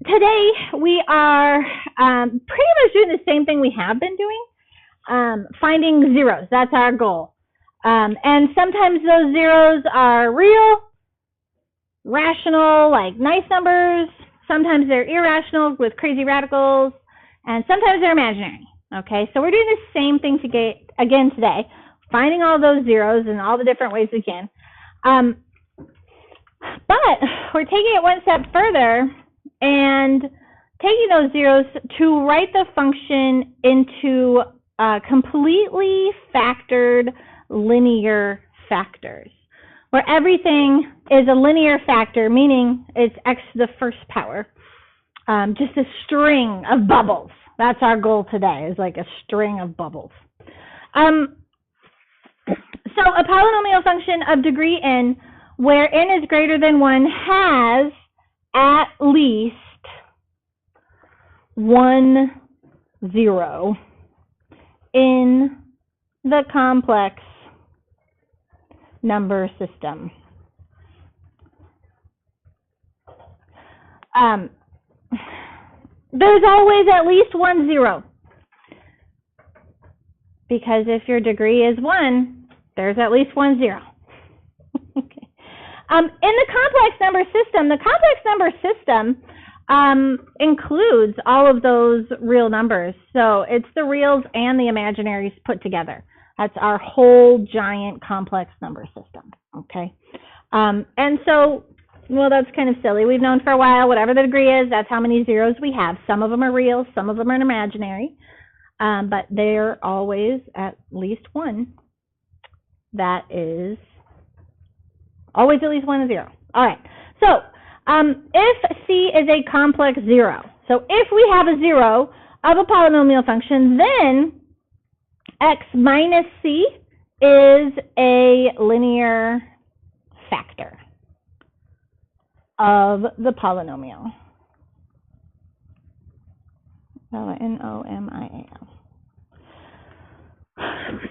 today we are pretty much doing the same thing we have been doing, finding zeros. That's our goal. And sometimes those zeros are real, rational, like nice numbers. Sometimes they're irrational with crazy radicals, and sometimes they're imaginary. Okay, so we're doing the same thing again today, finding all those zeros in all the different ways we can. But we're taking it one step further and taking those zeros to write the function into completely factored linear factors, where everything is a linear factor, meaning it's x to the first power, just a string of bubbles. That's our goal today, is like a string of bubbles. So a polynomial function of degree n, where n is greater than 1, has at least one zero in the complex number system. There's always at least one zero, because if your degree is 1, there's at least one zero. Okay. In the complex number system includes all of those real numbers. So it's the reals and the imaginaries put together. That's our whole giant complex number system. Okay. And so, well, that's kind of silly. We've known for a while, whatever the degree is, that's how many zeros we have. Some of them are real, some of them are imaginary, but they're always at least one. That is always at least 1 0. All right. So if C is a complex zero, so if we have a zero of a polynomial function, then x minus C is a linear factor of the polynomial. N-O-M-I-A-L.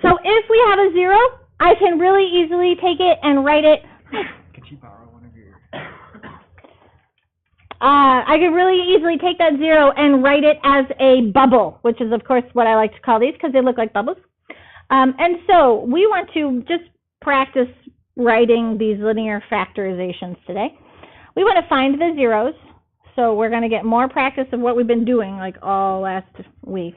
So if we have a zero, I can really easily take it and write it. Could you borrow one of your? I could really easily take that zero and write it as a bubble, which is, of course, what I like to call these because they look like bubbles. And so we want to just practice writing these linear factorizations today. We want to find the zeros, so we're going to get more practice of what we've been doing like all last week.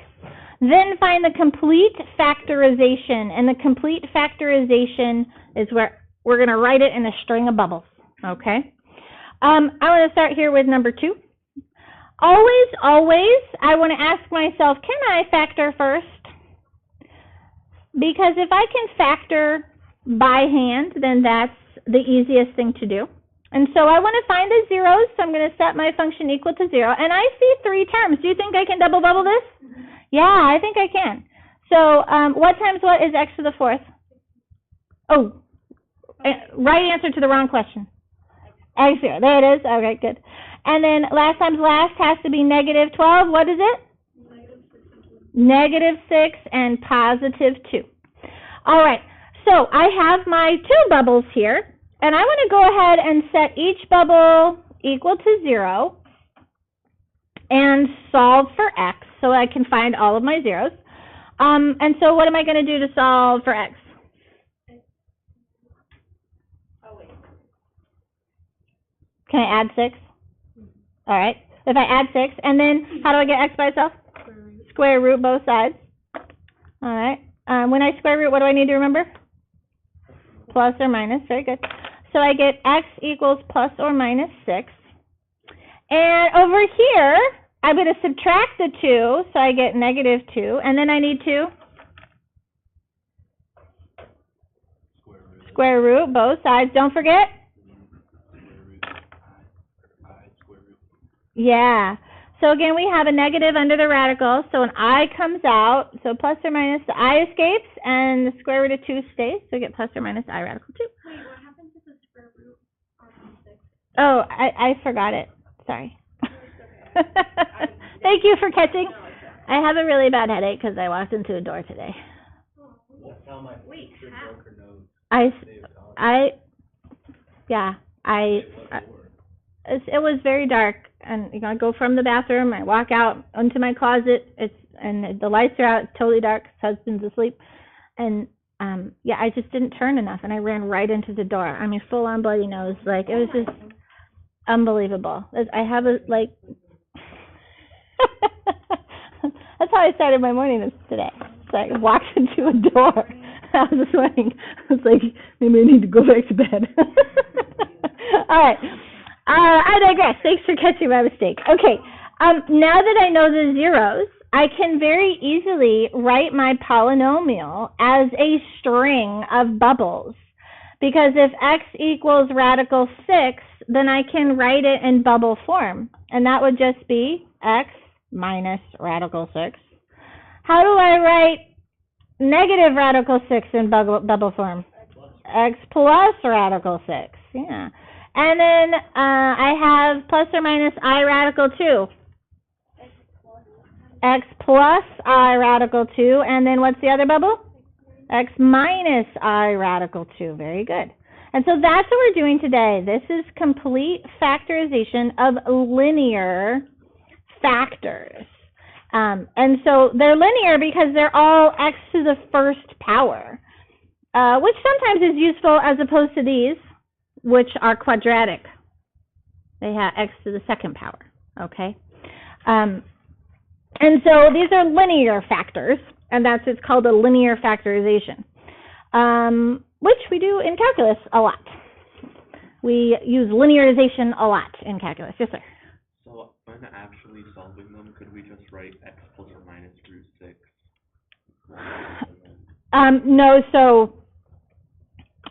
Then find the complete factorization, and the complete factorization is where we're going to write it in a string of bubbles, okay? I want to start here with number 2. Always, I want to ask myself, can I factor first? Because if I can factor by hand, then that's the easiest thing to do. And so I want to find the zeros, so I'm going to set my function equal to 0. And I see 3 terms. Do you think I can double bubble this? Yeah, I think I can. So what times what is x to the 4th? Oh, right answer to the wrong question. X0. There it is. Okay, good. And then last times last has to be negative 12. What is it? Negative 6 and positive 2. All right. So I have my 2 bubbles here. And I want to go ahead and set each bubble equal to 0 and solve for x so I can find all of my zeros. And so what am I going to do to solve for x? Can I add 6? All right. If I add 6, and then how do I get x by itself? Square root both sides. All right. When I square root, what do I need to remember? Plus or minus. Very good. So I get x equals plus or minus 6. And over here, I'm going to subtract the 2, so I get negative 2. And then I need to square root both sides. Don't forget. Yeah. So again, we have a negative under the radical, so an I comes out, so plus or minus, the I escapes, and the square root of 2 stays, so we get plus or minus I radical 2. Wait, what happens if the square root of 6? Oh, I forgot it. Sorry. Thank you for catching. I have a really bad headache because I walked into a door today. Wait, It was very dark and I go from the bathroom, I walk out into my closet, and the lights are out, it's totally dark, husband's asleep, and yeah, I just didn't turn enough, and I ran right into the door. I mean, full on bloody nose, like, it was just unbelievable. I have a, like, that's how I started my morning today. So I walked into a door. I was this morning. I was like, maybe I need to go back to bed. All right. I digress. Thanks for catching my mistake. Okay. Now that I know the zeros, I can very easily write my polynomial as a string of bubbles. Because if x equals radical 6, then I can write it in bubble form. And that would just be x minus radical 6. How do I write negative radical 6 in bubble form? X plus radical 6. Yeah. And then I have plus or minus I radical 2. X plus I radical 2. And then what's the other bubble? X minus I radical 2. Very good. And so that's what we're doing today. This is complete factorization of linear factors. And so they're linear because they're all x to the first power, which sometimes is useful as opposed to these, which are quadratic. They have x to the second power, okay? And so these are linear factors, and it's called a linear factorization, which we do in calculus a lot. We use linearization a lot in calculus. Yes, sir? So when actually solving them, could we just write x plus or minus root 6? No, so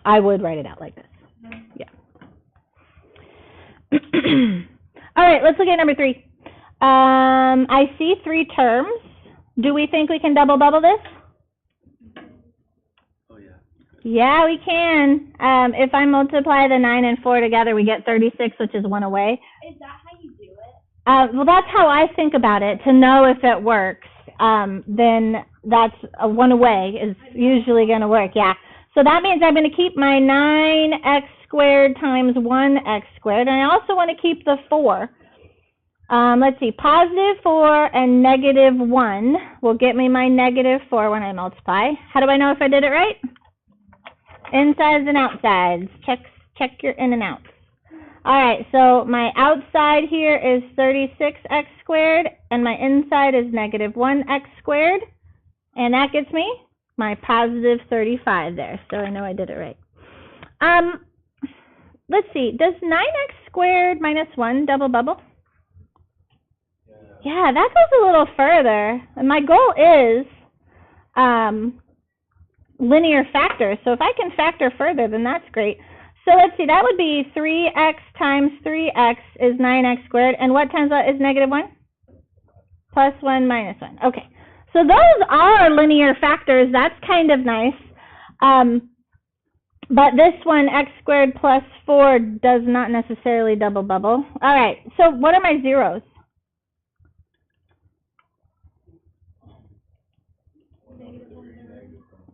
I would write it out like this. Yeah. All right, let's look at number 3. I see 3 terms. Do we think we can double bubble this? Oh, yeah. Yeah, we can. If I multiply the 9 and 4 together, we get 36, which is 1 away. Is that how you do it? Well, that's how I think about it. To know if it works, then that's a 1 away is usually going to work, yeah. So that means I'm going to keep my 9x squared times 1x squared, and I also want to keep the 4. Let's see, positive 4 and negative 1 will get me my negative 4 when I multiply. How do I know if I did it right? Insides and outsides. Check your in and outs. All right, so my outside here is 36x squared, and my inside is negative 1x squared, and that gets me my positive 35 there, so I know I did it right. Let's see, does 9x squared minus 1 double bubble? Yeah, that goes a little further, and my goal is linear factors, so if I can factor further, then that's great. So let's see, that would be 3x times 3x is 9x squared, and what times what is negative 1? Plus 1 minus 1. Okay, so those are linear factors. That's kind of nice. But this one, x squared plus 4, does not necessarily double bubble. All right, so what are my zeros?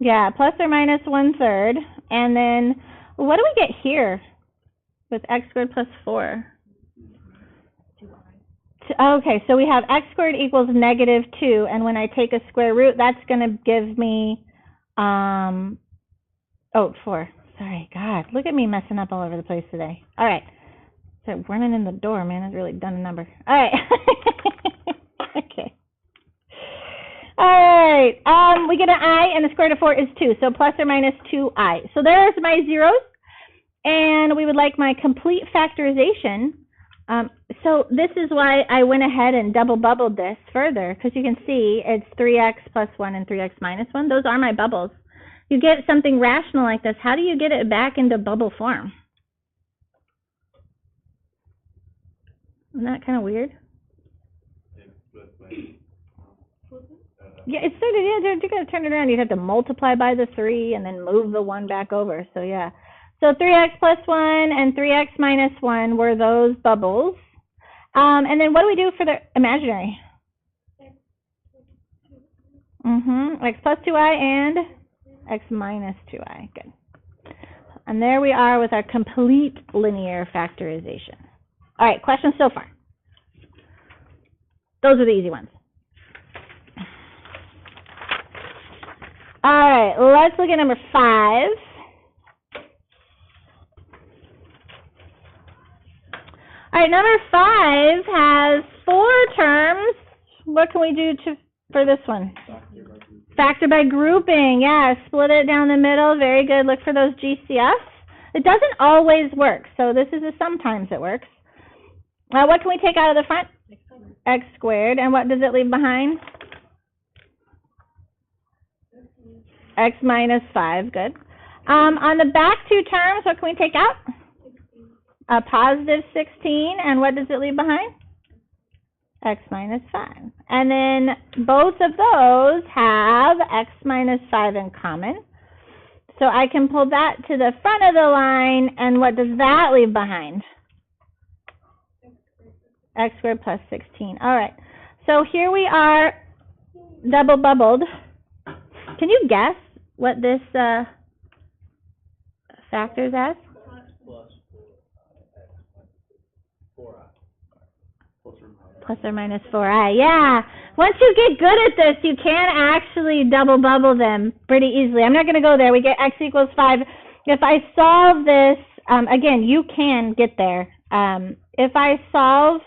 Yeah, plus or minus 1/3. And then what do we get here with x squared plus 4? Okay, so we have x squared equals negative 2, and when I take a square root, that's going to give me, 4. Sorry, God, look at me messing up all over the place today. All right, so running in the door, man, I've really done a number. All right, okay. All right, we get an I, and the square root of 4 is 2, so plus or minus 2i. So there's my zeros, and we would like my complete factorization. So this is why I went ahead and double bubbled this further, because you can see it's 3x plus 1 and 3x minus 1. Those are my bubbles. You get something rational like this, how do you get it back into bubble form? Isn't that kind of weird? Yeah, it's sort of, yeah, you're going to turn it around. You'd have to multiply by the 3 and then move the 1 back over. So, yeah. So 3x plus 1 and 3x minus 1 were those bubbles. And then what do we do for the imaginary? X plus 2i and x minus 2i. Good. And there we are with our complete linear factorization. All right, questions so far? those are the easy ones. All right, let's look at number 5. All right, number 5 has 4 terms. What can we do for this one? Factor by grouping. Yeah, split it down the middle. Very good. Look for those GCFs. It doesn't always work, so this is sometimes it works. What can we take out of the front? X squared. And what does it leave behind? X minus 5. Good. On the back 2 terms, what can we take out? A positive 16. And what does it leave behind? X minus 5. And then both of those have X minus 5 in common. So I can pull that to the front of the line, and what does that leave behind? X squared plus 16. All right. So here we are, double bubbled. Can you guess what this factors as? Plus or minus 4i. Yeah. Once you get good at this, you can actually double bubble them pretty easily. I'm not going to go there. We get x equals 5. If I solve this, again, you can get there. If I solve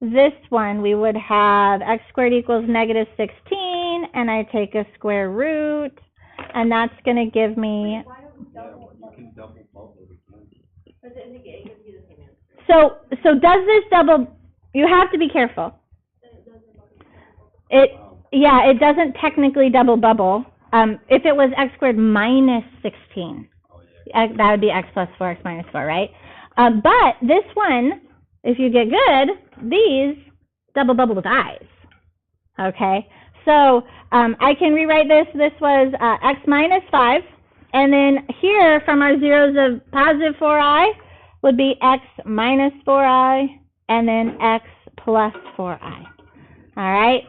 this one, we would have x squared equals negative 16, and I take a square root, and that's going to give me... So does this double... You have to be careful. It doesn't technically double bubble. If it was x squared minus 16, that would be x plus 4, x minus 4, right? But this one, if you get good, these double bubble with i's. Okay? So I can rewrite this. This was x minus 5. And then here, from our zeros of positive 4i, would be x minus 4i, and then x plus 4i. All right?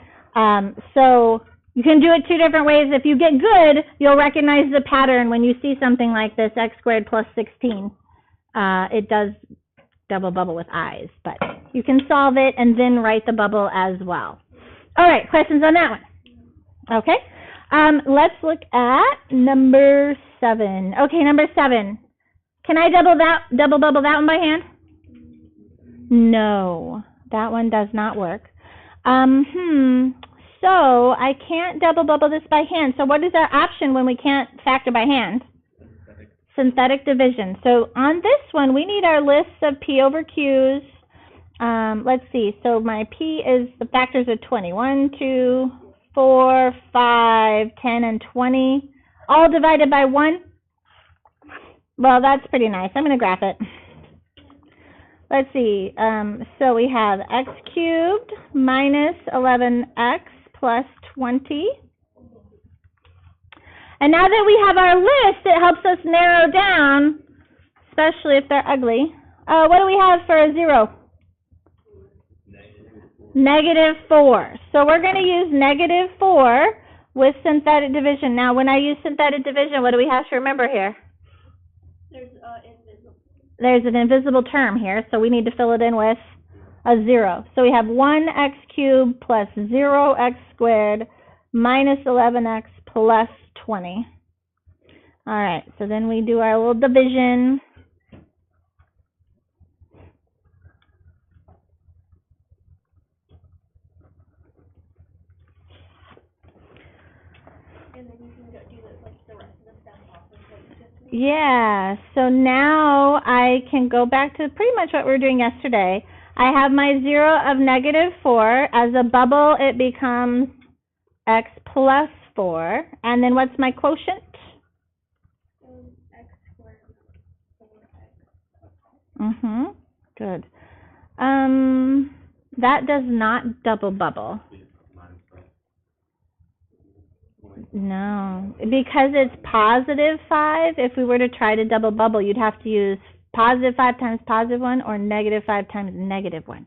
So you can do it 2 different ways. If you get good, you'll recognize the pattern when you see something like this, x squared plus 16. It does double bubble with i's, but you can solve it and then write the bubble as well. All right, questions on that one? Okay. Let's look at number 7. Okay, number 7. Can I double bubble that one by hand? No, that one does not work. So I can't double bubble this by hand. So what is our option when we can't factor by hand? Synthetic division. So on this one, we need our lists of P over Q's. Let's see. So my P is, the factors are 20. 1, 2, 4, 5, 10, and 20. All divided by 1. Well, that's pretty nice. I'm going to graph it. Let's see. So we have x cubed minus 11x plus 20. And now that we have our list, it helps us narrow down, especially if they're ugly. What do we have for a 0? Negative 4. So we're going to use negative 4 with synthetic division. Now, when I use synthetic division, what do we have to remember here? There's an invisible term here, so we need to fill it in with a 0. So we have 1x cubed plus 0x squared minus 11x plus 20. All right, so then we do our little division. And then you can go do the rest of the stuff off of what you just made. Yeah, so now I can go back to pretty much what we were doing yesterday. I have my 0 of negative 4. As a bubble, it becomes x plus 4. And then what's my quotient? X squared 4x. Good. That does not double bubble. No, because it's positive 5. If we were to try to double bubble, you'd have to use positive 5 times positive 1 or negative 5 times negative 1.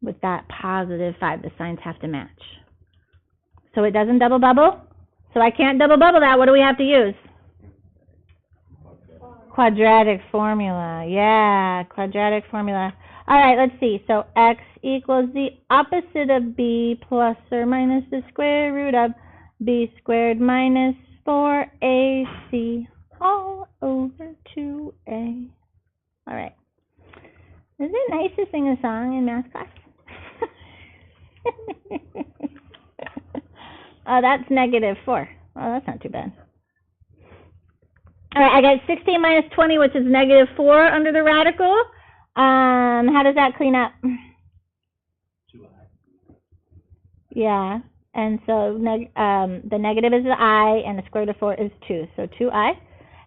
With that positive 5, the signs have to match. So it doesn't double bubble. So I can't double bubble that. What do we have to use? Quadratic formula. Yeah, quadratic formula. All right, let's see. So x equals the opposite of b plus or minus the square root of b squared minus 4ac all over 2a. All right. Isn't it nice to sing a song in math class? Oh, that's -4. Oh, that's not too bad. All right, I got 16 minus 20, which is -4 under the radical. How does that clean up? 2i. Yeah, and so the negative is the I, and the square root of 4 is 2, so 2i.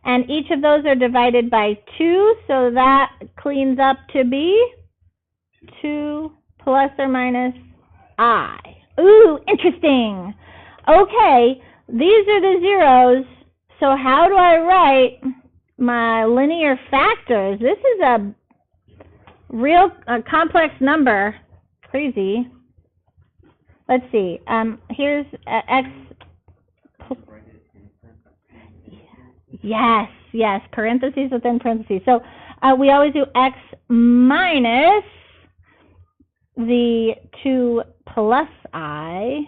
And each of those are divided by 2, so that cleans up to be 2 plus or minus I. Ooh, interesting. Okay, these are the zeros, so how do I write my linear factors? This is a real complex number. Crazy. Let's see. Here's x. Yes, parentheses within parentheses. So we always do x minus the 2 plus I,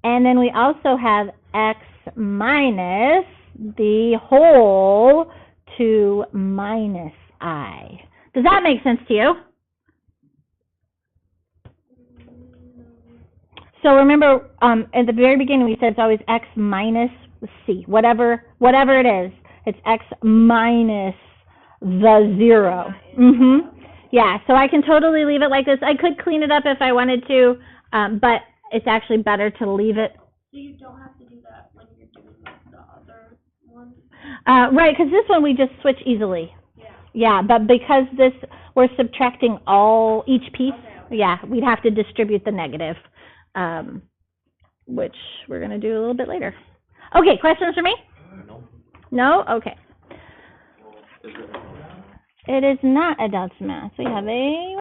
and then we also have x minus the whole 2 minus I. Does that make sense to you? So remember, at the very beginning we said it's always x minus c, whatever it is, it's x minus the 0. Yeah, so I can totally leave it like this. I could clean it up if I wanted to, but it's actually better to leave it. So you don't have to do that when you're doing the other one? Right, because this one we just switch easily. Yeah. Yeah, but because this, we're subtracting each piece, yeah, we'd have to distribute the negative, which we're going to do a little bit later. Okay, questions for me? No. No? Okay. Is it? It is not advanced math. We have a